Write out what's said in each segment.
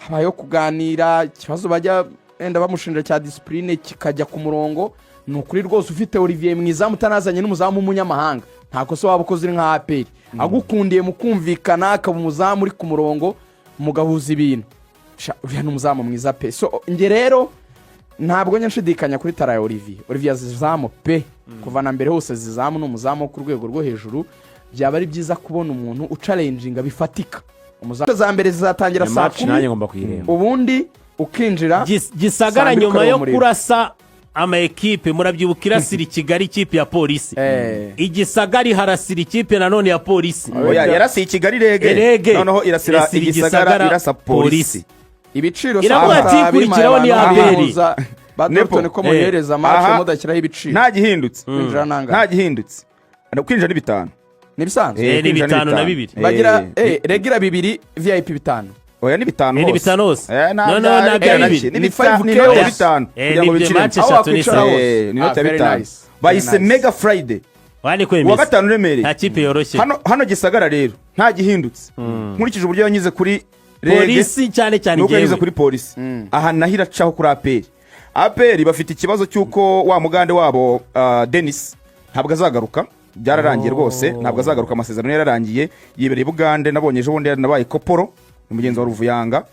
habayo kuganira ikibazo bajya enda bamushinja cya discipline kikajya ku murongo nukuri rwose ufite Olivier mwiza mutanazanye n'umuzamu w'umunyamahanga ntako so waba ukoze nka APR agukundiye mukumvikana akaba umuzamu uri ku murongo mugahuza ibintu uriya n'umuzamu mwiza pe so nge rero ntabwo nshidikanya kuri tara ya Olivier zizamu pe kuva na mbere hose zizamu n'umuzamu ku rwego rwo hejuru byaba ari byiza kubona umuntu ucalenginga bifatika umuzamu za mbere zizatangira saa 10 ubundi ukinjira Gisagara nyuma yo kurasa ama ekipe murabyibukira siri Kigali ikipe ya polisi Igisagari harasira ikipe nanone ya polisi oya yarasi Kigali rege noneho irasira Igisagara irasa polisi ibiciro saa kurikiraho ni APR badotone ko muhereza match mudakiraho ibiciro nta gihindutse kwinjira ni 5 nibisanzwe ni 5 na 2 bagira regira 2 VIP 5 oya ni 5 ni 5 hose no na 2 ni 5 kugira ngo bicire ni note 5 bayise mega friday wani kwemeza wa 5 remere nta kipe yoroshye hano Gisagara rero nta gihindutse nkurikije uburyo yanyuze kuri polisi cyane nuko yanyuze kuri polisi aha nahira caho kuri APR bafite ikibazo cyuko wa mugande wabo Dennis ntabwo azagaruka byararangiye rwose ntabwo azagaruka amasezerano yararangiye yibereye Bugande nabonye ejo bundi nabaye koporo umugenzi wa Ruvuyanga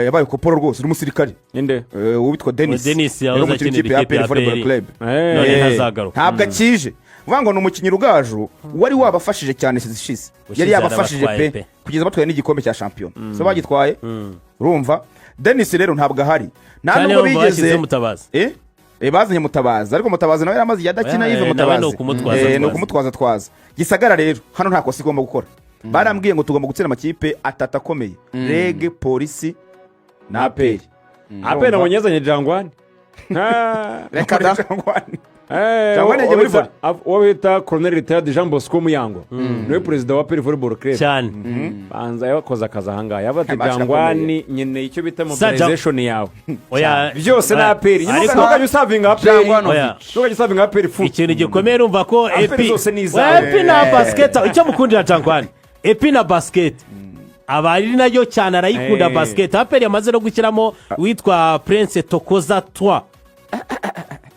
yabaye koporo rwose n'umusirikare inde witwa Dennis yahoze akinira ikipe ya Football Club none ntazagaruka ntabwo akije uvuga ni umukinnyi Rugaju wari wabafashije cyane zishize yari yabafashije pe kugeza batwaye n'igikombe cya champion so bagitwaye urumva Dennis rero ntabwo ahari nta nubwo bigeze bazanye Mutabazi ariko Mutabazi nawe yaramaze yadakina yive Mutabazi no kumutwaza twaza Gisagara rero hano nta kosa igomba gukora barambwiye ngo tugomba gutsinda amakipe atatakomeye rege polisi na APR abonyezanye Jangwani reka da Jangwani yagiye muri volley uwo bita Colonel Retired Jean Bosco Muyango niwe president wa APR Football Club cyane banza yakoze akaza hanga yabate Jangwani nyene icyo bita mobilization yawe oya byose na APR ariko usavinga APR ikintu gikomeye urumva ko AP na basket icyo mukundira Jangwani AP na basket abari nayo cyane arayikunda basket APR yamaze no gukiramo witwa Prince Tokoza 3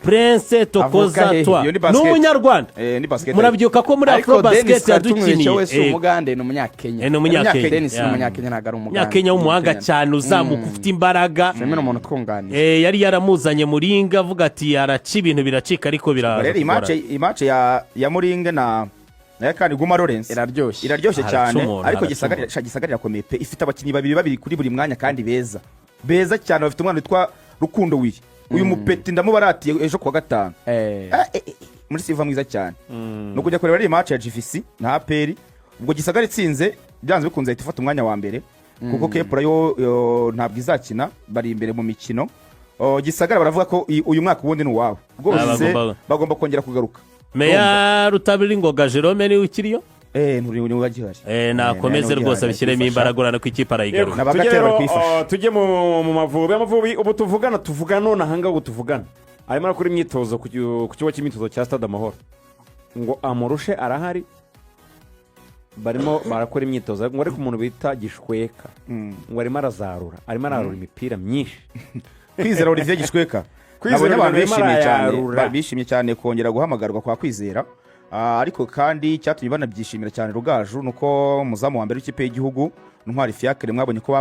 Prince Tokoza 3 n'umunyarwanda murabyuka ko muri Afro Basket yadukiniye wese umugande no munyakenya Dennis umunyakenya nagara umugande Nyakenya w'umuhanga cyane uzamuka ufite imbaraga shemwe no muntu twunganiye yari yaramuzanye Muringa avuga ati araca ibintu biracika ariko biraza imatch ya Muringa na kandi Guma Lawrence iraryoshye cyane ariko Gisagara yakomeye pe ifite abakinnyi babiri kuri buri mwanya kandi beza cyane bafite umwana witwa Rukundo Wiri uyu mupeti ndamubaratiye ejo kwa 5 muri siva mwiza cyane no kujya kureba ari match ya GFC na APR ubwo Gisagara itsinze byanze bikunze ifata umwanya wa mbere kuko Kepra yo ntabwo izakina bari imbere mu mikino Gisagara baravuga ko uyu mwaka ubundi ni wabo rwose bagomba kongera kugaruka Meya Rutabiri Ngoga Jerome ni ukiriyo nturi wagihari nakomeze rwose bishyiremo imbaraga urana ko ikipe arayigaruka tujye mu Amavubi ubu tuvugana none ahanga ubu tuvugana arimo arakora imyitozo ku kigo cy'imyitozo cya Stade Amahoro ngo amurushe arahari barimo barakora imyitozo ngo ariko umuntu bita Gishweka ngo arimo ararura imipira myinshi Kwizera Olivier Gishweka nabonye abantu bishimye cyane kongera guhamagarwa kwa Kwizera ariko kandi cyatumye banabyishimira cyane Rugaju nuko muzamu wa mbere w'ikipe y'igihugu Ntwari Fiacre mwabonye ko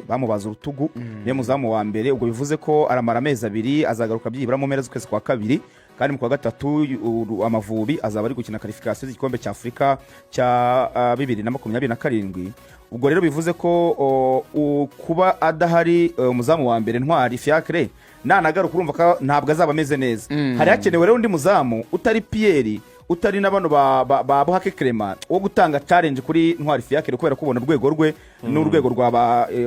bamubaza urutugu niyo muzamu wa mbere ubwo bivuze ko aramara amezi 2 azagaruka byibura mu mpera z'ukwezi kwa 2 kandi mu kwa 3 Amavubi azaba ari gukina qualification z'igikombe cya Afrika cya 2027 ubwo rero bivuze ko kuba adahari muzamu wa mbere Ntwari Fiacre nanagaruka urumva ko ntabwo azaba ameze neza hari hakenewe rero undi muzamu utari Pierre utari n'abantu ba Buhake Clement wo gutanga challenge kuri Ntwari Fiacre kubera kubona urwego rwe n'urwego rwa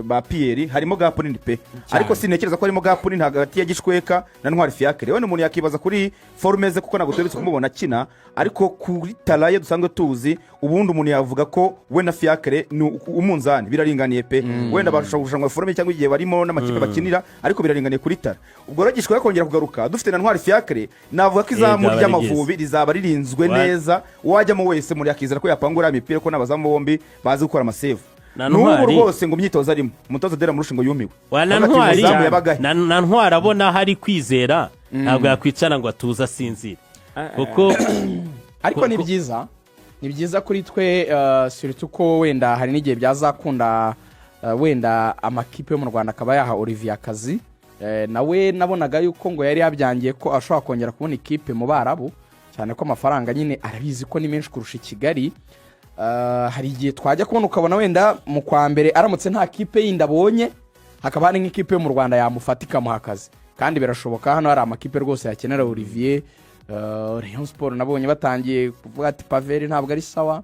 ba Pierre harimo gap nini pe ariko sinekereza ko harimo gap nini hagati ya Gishweka na Ntwari Fiacre wene umuntu yakibaza kuri formeze kuko nago turitse kumubona kina ariko kuri talaye dusanzwe tuzi ubundi umuntu yavuga ko we na Fiacre ni umunzani biraringaniye pe wenda bashobora forme cyangwa igihe barimo n'amakipe bakinira ariko biraringaniye kuri tara ubwo rero Gishweka kongera kugaruka dufite na Ntwari Fiacre navuga ko izamu ry'Amavubi rizaba ririnzwe neza wajyamo wese muri akizera ko yapangura imipira ko nabazamu bombi bazi gukora amasave n'ubu rwose ngo imyitozo arimo umutoza Dera Murushe ngo yumiwe na ntwari abona hari kwizera ntabwo yakwicara ngo atuze asinzire kuko ariko ni byiza kuri twe surtout ko wenda hari n'igihe byazakunda wenda amakipe yo mu Rwanda akaba yaha Olivier akazi nawe nabonaga yuko ngo yari yabyangiye ko ashobora kongera kubona ikipe mu Barabu cyane ko amafaranga nyine arabizi ko ni menshi kurusha Kigali. Hari igihe twajya kubona ukabona wenda mu kwa mbere aramutse nta kipe yindi abonye hakaba hari nk'ikipe yo mu Rwanda yamufata ikamuha akazi kandi birashoboka. Hano hari amakipe rwose yakenera Olivier. Rayon Sport nabonye batangiye kuvuga ati Paveri ntabwo ari sawa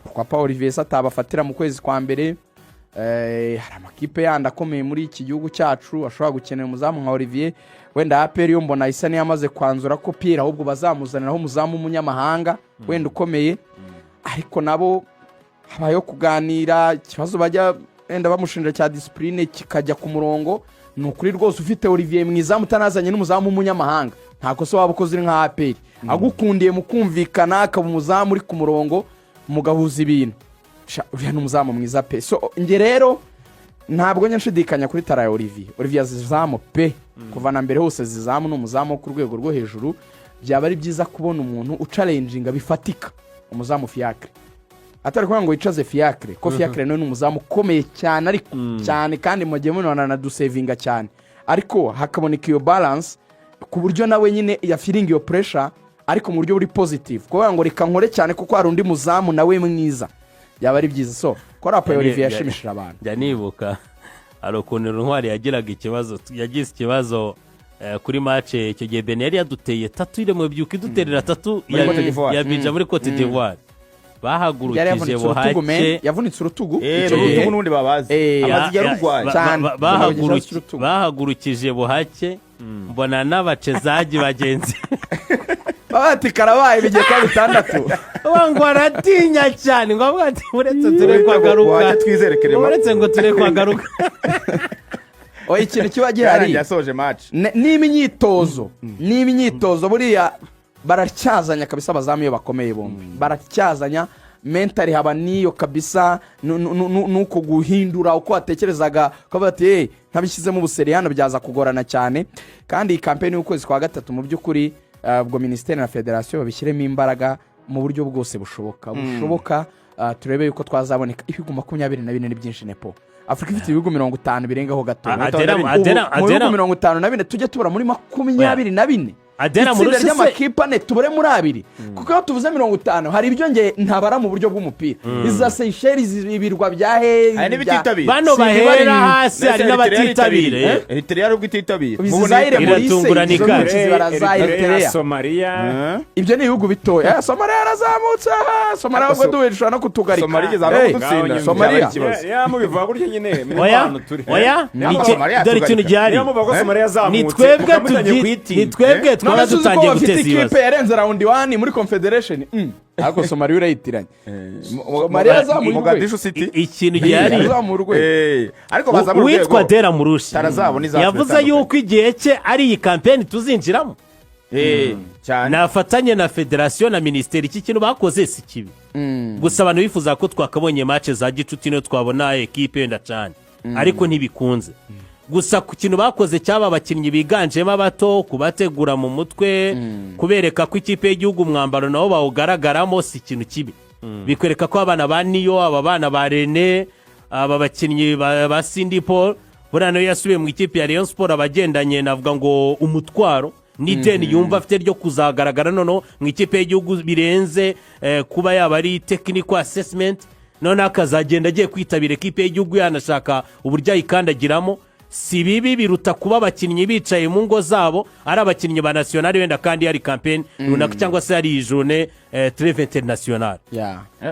kwa Paul Olivier atabafatira mu kwezi kwa mbere. Hari amakipe yandi akomeye muri iki gihugu cyacu ashobora gukenera umuzamu nka Olivier. Wenda APR yo mbona isa niyamaze kwanzura ko Pierre ahubwo bazamuzaniraho umuzamu umunyamahanga wenda ukomeye, ariko nabo habayo kuganira ikibazo bajya wenda bamushinja cya discipline kikajya ku murongo. Ni ukuri rwose ufite Olivier mwiza mutanazanye n'umuzamu umunyamahanga ntako so waba ukoze nka APR agukundiye mukumvikana akaba umuzamu uri ku murongo mugahuza ibintu. Uriya n'umuzamu mwiza pe. So nge rero ntabwo nshidikanya kuri tara ya Olivier zizamu pe kuva na mbere hose zizamu n'umuzamu ku rwego rwo hejuru. Byaba ari byiza kubona umuntu ucalenginga bifatika umuzamu Fiacre atari kuvuga ngo yicaze Fiacre ko Fiacre no n'umuzamu ukomeye cyane ariko cyane kandi mu gihe munana na dusevinga cyane, ariko hakaboneka iyo balance ku buryo nawe nyine ya feeling yo pressure ariko mu buryo buri positive kuvuga ngo reka nkore cyane kuko hari undi muzamu nawe mwiza. Yaba ari byiza. So ko rapo ya Olivier yashimishije abantu. Janibuka arokunira Ntwari yagiraga ikibazo yagize ikibazo kuri match icyo gihe Benin yari yaduteye 3 ire mu byuka iduterera 3 ya bija muri Cote d'Ivoire. Bahagurukije buhake yavunitse urutugu urutugu n'undi babazi amazi yarugwaye cyane. Bahagurukije buhake mbona n'abacezaji bagenzi bati karabaye bigiye kwa bitandatu wangu aratinya cyane ngo avuga ati uretse ture kwagaruka waje twizerekere uretse ngo ture kwagaruka ikintu kiba gihari yasoje match n'imyitozo buriya baracyazanya kabisa abazamu iyo bakomeye bombi baracyazanya mentally haba niyo kabisa nuko guhindura uko atekerezaga ko bati ntabishyizemo ubuseriyano byaza kugorana cyane. Kandi iyi campaign y'ukwezi kwa gatatu mu by'ukuri ubwo ministeri na federation babishyiremo imbaraga mu buryo bwose bushoboka turebe yuko twazaboneka ibihugu 24 ni byinshi nepo. Afrika ifite ibihugu 50 birengaho gato. Mu bihugu 54 tujye tubura muri 24 Adera Murushe se y'amakipe ne tubure muri 2 kuko iyo tuvuze 50 hari ibyo nge ntabara mu buryo bw'umupira. Iza Seychelles ibirwa bya bano bahera hasi ari n'abatitabire Eritrea ari bwititabire mu Zaire muri Eritrea Somalia ibyo ni ibihugu bitoya. Somalia yarazamutse Somalia ubwo duhishwa no kutugarika Somalia zaramutsinda Somalia mu bivuga gutyo nyine oya dore ikintu gihari ni twebwe twaba dutangiye guteza ibibazo. Ikipe yarenze round 1 muri Confederation ariko Somalia urayitiranye. Somalia Mogadishu City ikintu gihari ariko bazamura witwa Dera Murushe yavuze yuko igihe cye ari iyi campaign tuzinjiramo cyane nafatanye na federation na ministeri. Iki kintu bakoze si kibi gusa abantu bifuza ko twakabonye match za gicuti no twabona equipe yenda cyane ariko ntibikunze. Gusa ku kintu bakoze cyaba abakinnyi biganjemo abato kubategura mu mutwe kubereka ko ikipe y'igihugu mwambaro nawo bawugaragaramo si ikintu kibi. Bikwereka ko abana ba Niyo aba bana ba Rene aba bakinnyi ba Cindy Paul burano yasubiye mu ikipe ya Rayon Sport abagendanye navuga ngo umutwaro n'ideni yumva afite ryo kuzagaragara nono mu ikipe y'igihugu birenze kuba yaba ari technical assessment none akazagenda agiye kwitabira ikipe y'igihugu yanashaka uburyo ayikandagiramo. Si bibi biruta kuba abakinnyi bicaye mu ngo zabo ari abakinnyi ba national wenda kandi ari campaign runaka cyangwa se ari journée trêve internationale.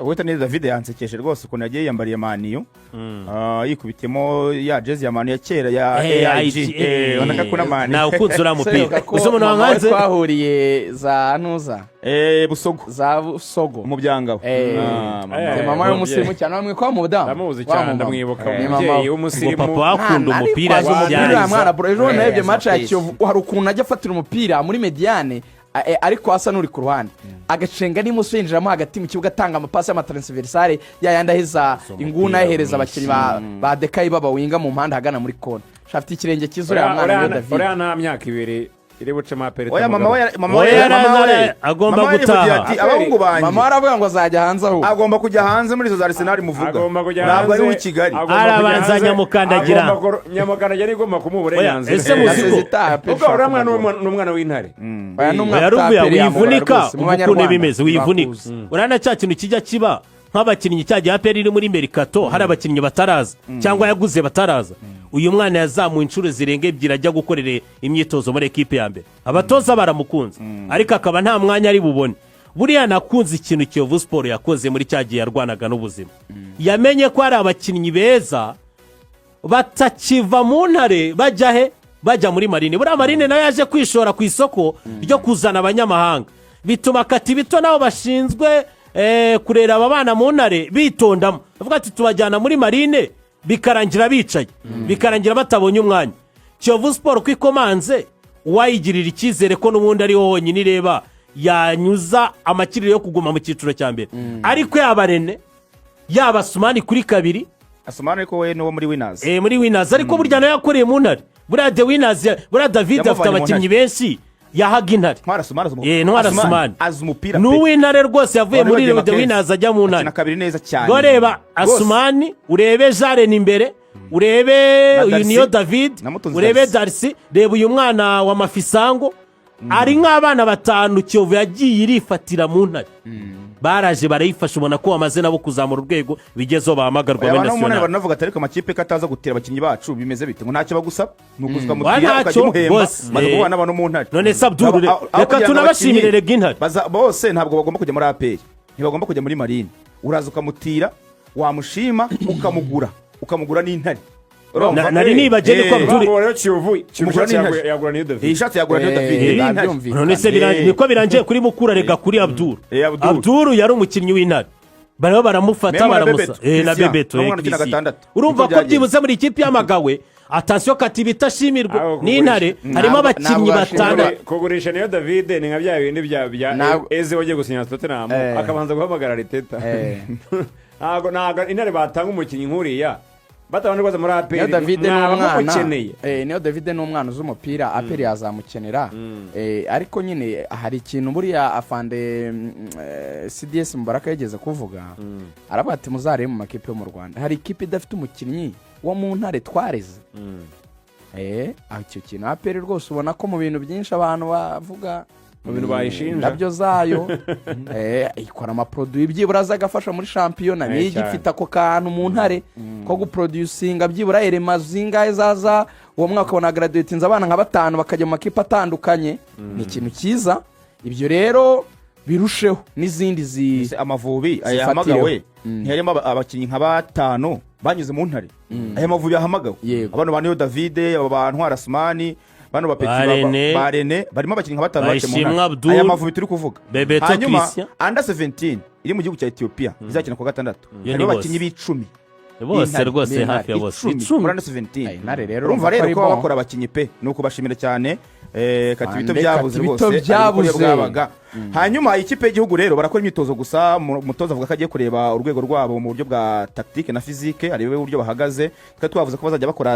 Wita ni David yansekeje rwose ukuntu yagiye yambariye maniyo yikubitemo ya jezi ya maniyo ya kera ya AIG onaka kuna mani na ukunzura mupira uzomuntu wanganze twahuriye za nuza Busogo za Busogo mu byangabo mama y'umusirimu cyane bamwe kwa mudamu ndamuzi cyane ndamwibuka umubyeyi w'umusirimu papa akunda umupira cyane mwana bro ejo naebye match ya Kiyovu hari ukuntu ajya afatira umupira muri mediane ariko asa n'uri ku ruhande agacenga n'imuso yinjiramo hagati mu kibuga atanga amapasi y'amatransversale yayandi aheza inguna ahereza abakinnyi ba dekayi b'abawinga mu mpande hagana muri kona shafite ikirenge cyiza uriya mwana niyo David uriya nta myaka ibiri iri bucemo aperi oya mama we agomba gutaha abahungu banjye mama aravuga ngo azajya hanze aho agomba kujya hanze muri izo za Arsenal muvuga ntabwo ari uw'i Kigali arabanza nyamukandagira nyamukandagira igomba kumuha uburenganzira ese muziko ubwo uriya mwana ni umwana w'intare yaruvuye wivunika ukuntu bimeze wivunika urana cya kintu kijya kiba nk'abakinnyi cya gihe aperi iri muri merikato hari abakinnyi bataraza cyangwa yaguze bataraza uyu mwana yazamuye inshuro zirenga ebyiri ajya gukorera imyitozo muri ekipe ya mbere abatoza baramukunze ariko akaba nta mwanya ari bubone buriya nakunze ikintu Kiyovu Sport yakoze muri cya gihe yarwanaga n'ubuzima yamenye ko hari abakinnyi beza batakiva mu ntare bajya he bajya muri marine buriya marine nayo yaje kwishora ku isoko ryo kuzana abanyamahanga bituma Katibito nabo bashinzwe kurera aba bana mu ntare bitondamo bavuga ati tubajyana muri marine bikarangira bicaye bikarangira batabonye umwanya Kiyovu Sport ko ikomanze wayigirira icyizere ko n'ubundi ariho honyine ireba yanyuza amakiriro yo kuguma mu cyiciro cya mbere ariko yaba Rene yaba Sumani kuri kabiri Asumani ariko we no muri Winners muri Winners ariko burya nayo yakoreye mu ntare buriya The Winners buriya David afite abakinnyi benshi yahaga intare ntwara Sumani azumupira n'uw'intare rwose yavuye muri The Winners ajya mu ntare kabiri neza cyane ngo reba Asumani urebe Jaren imbere urebe uyu niyo David urebe Darcy reba uyu mwana wa Mafisango ari nk'abana batanu Kiyovu yagiye irifatira mu ntare baraje barayifasha ubona ko bamaze nabo kuzamura urwego bigezeho bahamagarwa muri national banavuga atari ko amakipe kataza gutera abakinnyi bacu bimeze bite ngo ntacyo bagusaba nukuzuka mutira ukagimuhemba maze kubana abantu mu ntare none Sabduru reka tunabashimire rega intare bose ntabwo bagomba kujya muri APR ntibagomba kujya muri marine uraza ukamutira wamushima ukamugura n'intare nari nibagene ko Abdul yagura niyo David ishatse yagura niyo David none se niko birangiye kuri mukura rega kuri Abdul yari umukinnyi w'intare bariho baramufata baramusa na Bebeto urumva ko byibuze muri ikipe y'amagawe atasiyo Katibita ashimirwa n'intare harimo abakinnyi batanu kugurisha niyo David ni nka bya bindi bya eze wagiye gusinya Tottenham akabanza guhamagara Riteta ntabwo intare batanga umukinnyi nk'uriya batabanje kwaza muri APR niyo David n'umwana niyo David n'umwana uz'umupira APR yazamukenera ariko nyine hari ikintu buriya afande CDS Mubaraka yageze kuvuga aravuga ati muzarebe mu makipe yo mu Rwanda hari ikipe idafite umukinnyi wo mu ntare twareze icyo kintu APR rwose ubona ko mu bintu byinshi abantu bavuga mu bintu bayishinja nabyo zayo ikora amaproduit byibura azagafasha muri shampiyona niyo igifite ako kantu mu ntare ko guproducinga byibura elema zingahe zaza uwo mwaka ubona graduatinze abana nka 5 bakajya mu makipe atandukanye ni ikintu cyiza ibyo rero birusheho n'izindi amavubi ayahamagawe ntiyarimo abakinnyi nka 5 banyuze mu ntare aya mavubi yahamagawe abantu ba niyo David aba ntwara Sumani bano bapeti barene barimo abakinnyi nka 5 bace mu ntare aya mavubi turi kuvuga hanyuma under 17 iri mu gihugu cya Ethiopia izakina ku 6 harimo abakinnyi b'10 bose rwose hafi ya bose 10 muri under 17 urumva rero ko bakora abakinnyi pe nuko bashimira cyane Katibito byabuze rwose bwabaga hanyuma ikipe y'igihugu rero barakora imyitozo gusa umutoza avuga ko agiye kureba urwego rwabo mu buryo bwa tactique na physique arebe uburyo bahagaze twa twavuze ko bazajya bakora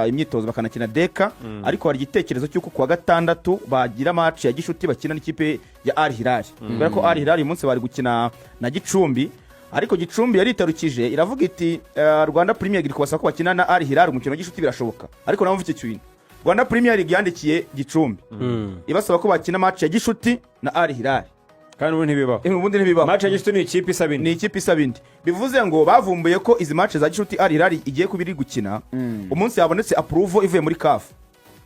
imyitozo bakanakina deka ariko hari igitekerezo cy'uko kuwa gatandatu bagira match ya Gishuti bakina n'ikipe ya Al Hilal kubera ko Al Hilal uyu munsi bari gukina na Gicumbi ariko Gicumbi yaritarukije iravuga iti Rwanda Premier League kubasa ko bakina na Al Hilal umukino wa Gishuti birashoboka ariko nawe mfite cyuyin Rwanda Premier League yandikiye Gicumbi ibasaba ko bakina match ya Gishuti na Al Hilal kandi ubundi ntibibaho match ya Gishuti ni ikipe isabindi bivuze ngo bavumbuye ko izi match za Gishuti Al Hilal igiye kubiri gukina umunsi yabonetse approval ivuye muri CAF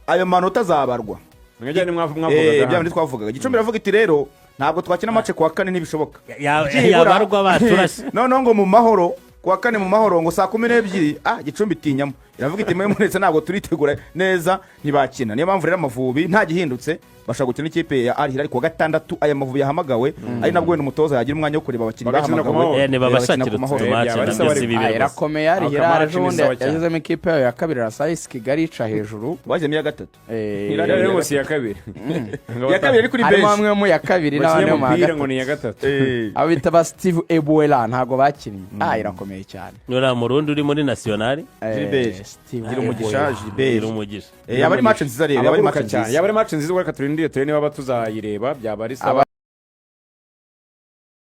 ayo manota zabarwa mwajyane mwavugaga byabindi twavugaga Gicumbi iravuga iti rero ntabwo twakina match kwa kane ntibishoboka yabarwa baturashe none ngo mu mahoro kuwa kane mu mahoro ngo saa 12 Gicumbi tinyamo iravuga iti mwe muretse ntabwo turitegura neza ntibakina niyo mpamvu rero Amavubi nta gihindutse bashaka gukina ikipe ya Al Hilal ku wa gatandatu aya Mavubi yahamagawe ari nabwo wenda umutoza yagira umwanya wo kureba abakinnyi bahamagawe ni babashakira utumace nabyo si bibi irakomeye Al Hilal ejo bundi yagezemo ikipe yayo ya kabiri Rasayisi Kigali ica hejuru bagezemo iya gatatu rero ngo si iya kabiri iya kabiri ari kuri harimo benshi bamwe mu ya kabiri n'abandi mu ya ngo ni iya gatatu abo bita ba Steve Ebuela ntabwo bakinnye irakomeye cyane nura murundi uri muri nationale Gilbert gira umugisha Gilbert umugisha yaba ari match nziza rero yaba ari match nziza yaba ari match nziza reka turindire turebe niba batuzayireba byaba ari sawa